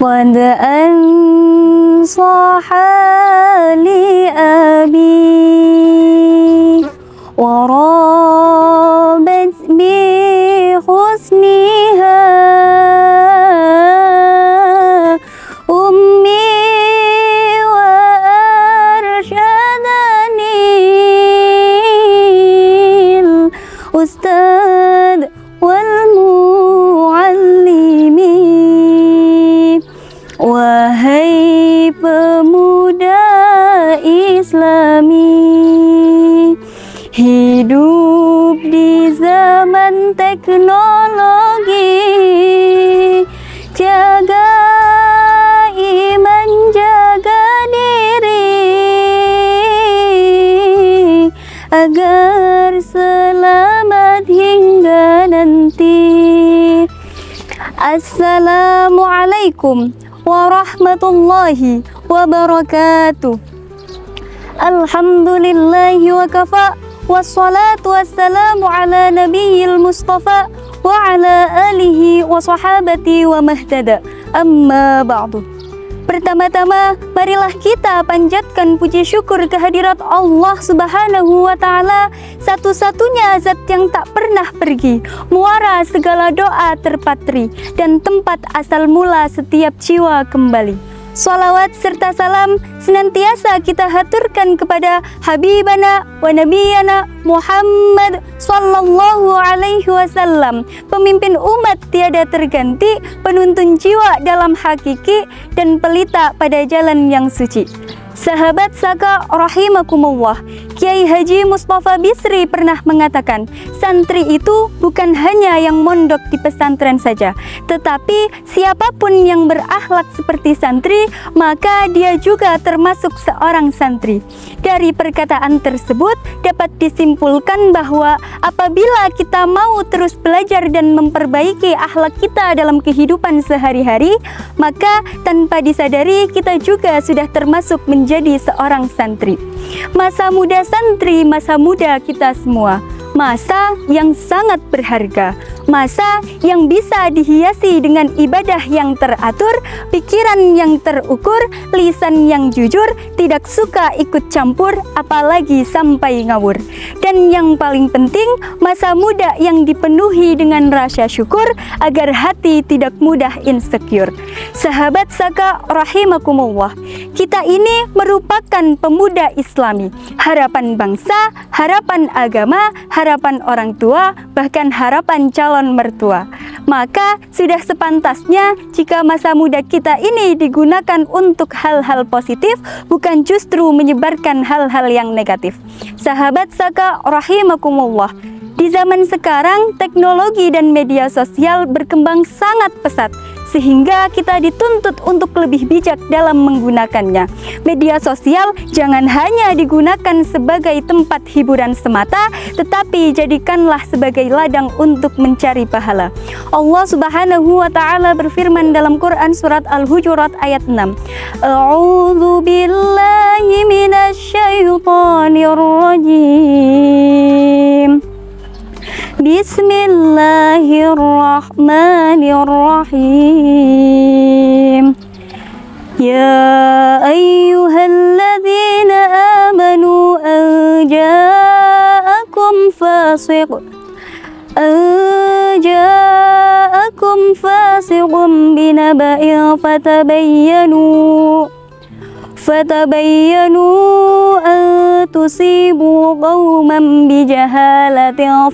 قد أنصح لأبي ورابت بحسنها أمي وأرشدني الأستاذ والمعلمين. Wahai pemuda Islami, hidup di zaman teknologi, jaga iman, jaga diri agar selamat hingga nanti. Assalamualaikum warahmatullahi wabarakatuh. Alhamdulillahi wa kafa, wassalatu wassalamu ala nabiyil mustafa wa ala alihi wa sahabati wa mahtada. Amma ba'du. Pertama-tama, marilah kita panjatkan puji syukur kehadirat Allah Subhanahu wa Ta'ala, satu-satunya zat yang tak pernah pergi, muara segala doa terpatri, dan tempat asal mula setiap jiwa kembali. Salawat serta salam senantiasa kita haturkan kepada Habibana wa Nabiyana Muhammad sallallahu alaihi wasallam, pemimpin umat tiada terganti, penuntun jiwa dalam hakiki, dan pelita pada jalan yang suci. Sahabat Saka rahimakumullah, Kiai Haji Mustafa Bisri pernah mengatakan, santri itu bukan hanya yang mondok di pesantren saja, tetapi siapapun yang berakhlak seperti santri, maka dia juga termasuk seorang santri. Dari perkataan tersebut dapat disimpulkan bahwa apabila kita mau terus belajar dan memperbaiki akhlak kita dalam kehidupan sehari-hari, maka tanpa disadari kita juga sudah termasuk menjadi seorang santri. Masa muda santri, masa muda kita semua, masa yang sangat berharga, masa yang bisa dihiasi dengan ibadah yang teratur, pikiran yang terukur, lisan yang jujur, tidak suka ikut campur, apalagi sampai ngawur. Dan yang paling penting, masa muda yang dipenuhi dengan rasa syukur agar hati tidak mudah insecure. Sahabat Saka rahimakumullah, kita ini merupakan pemuda Islami, harapan bangsa, harapan agama, harapan orang tua, bahkan harapan calon mertua. Maka sudah sepantasnya jika masa muda kita ini digunakan untuk hal-hal positif, bukan justru menyebarkan hal-hal yang negatif. Sahabat Saka rahimakumullah, di zaman sekarang teknologi dan media sosial berkembang sangat pesat, sehingga kita dituntut untuk lebih bijak dalam menggunakannya. Media sosial jangan hanya digunakan sebagai tempat hiburan semata, tetapi jadikanlah sebagai ladang untuk mencari pahala. Allah Subhanahu wa Ta'ala berfirman dalam Quran surat Al-Hujurat ayat 6. A'udzu billahi minasyaitonir rajim. Bismillahirrahmanirrahim. Ya ayyuhalladzina amanu ja'akum fasiqun binaba'in fatabayyanu an tusibu qauman bijahalatin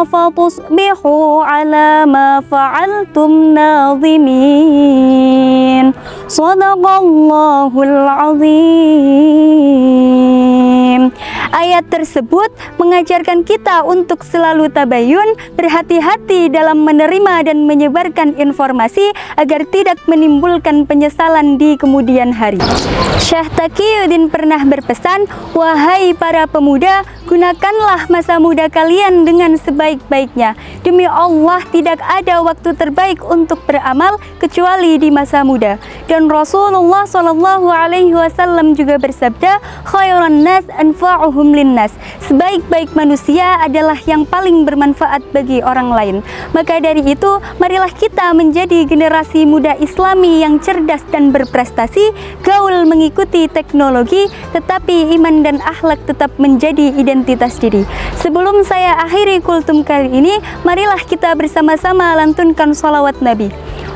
fatusbihu ala ma fa'altum nadhimin. Shadaqallahul azim. Ayat tersebut mengajarkan kita untuk selalu tabayun, berhati-hati dalam menerima dan menyebarkan informasi agar tidak menimbulkan penyesalan di kemudian hari. Syekh Taqiyuddin pernah berpesan, wahai para pemuda, gunakanlah masa muda kalian dengan sebaik-baiknya. Demi Allah, tidak ada waktu terbaik untuk beramal kecuali di masa muda. Dan Rasulullah Shallallahu Alaihi Wasallam juga bersabda, khairan nas anfa'uhum linnas. Sebaik-baik manusia adalah yang paling bermanfaat bagi orang lain. Maka dari itu, marilah kita menjadi generasi muda Islami yang cerdas dan berprestasi, gaul mengikuti teknologi, tetapi iman dan akhlak tetap menjadi identitas diri. Sebelum saya akhiri kultum kali ini, marilah kita bersama-sama lantunkan salawat Nabi.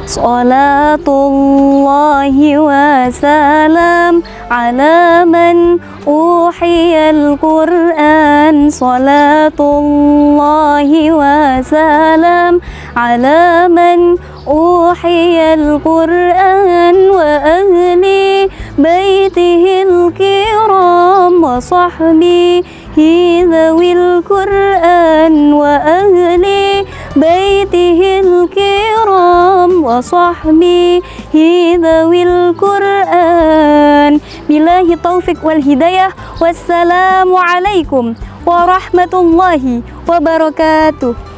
Salatullahi wa salam ala man uhiyal Qur'an. Salatullahi wa salam ala man uhiyal Qur'an wa ahli baitihil kiram wa sahbihi dhawil Qur'an wa ahli baitihil kiram wa sahbihi dhawil Qur'an. Billahi taufiq wal hidayah. Wassalamu alaikum warahmatullahi wabarakatuh.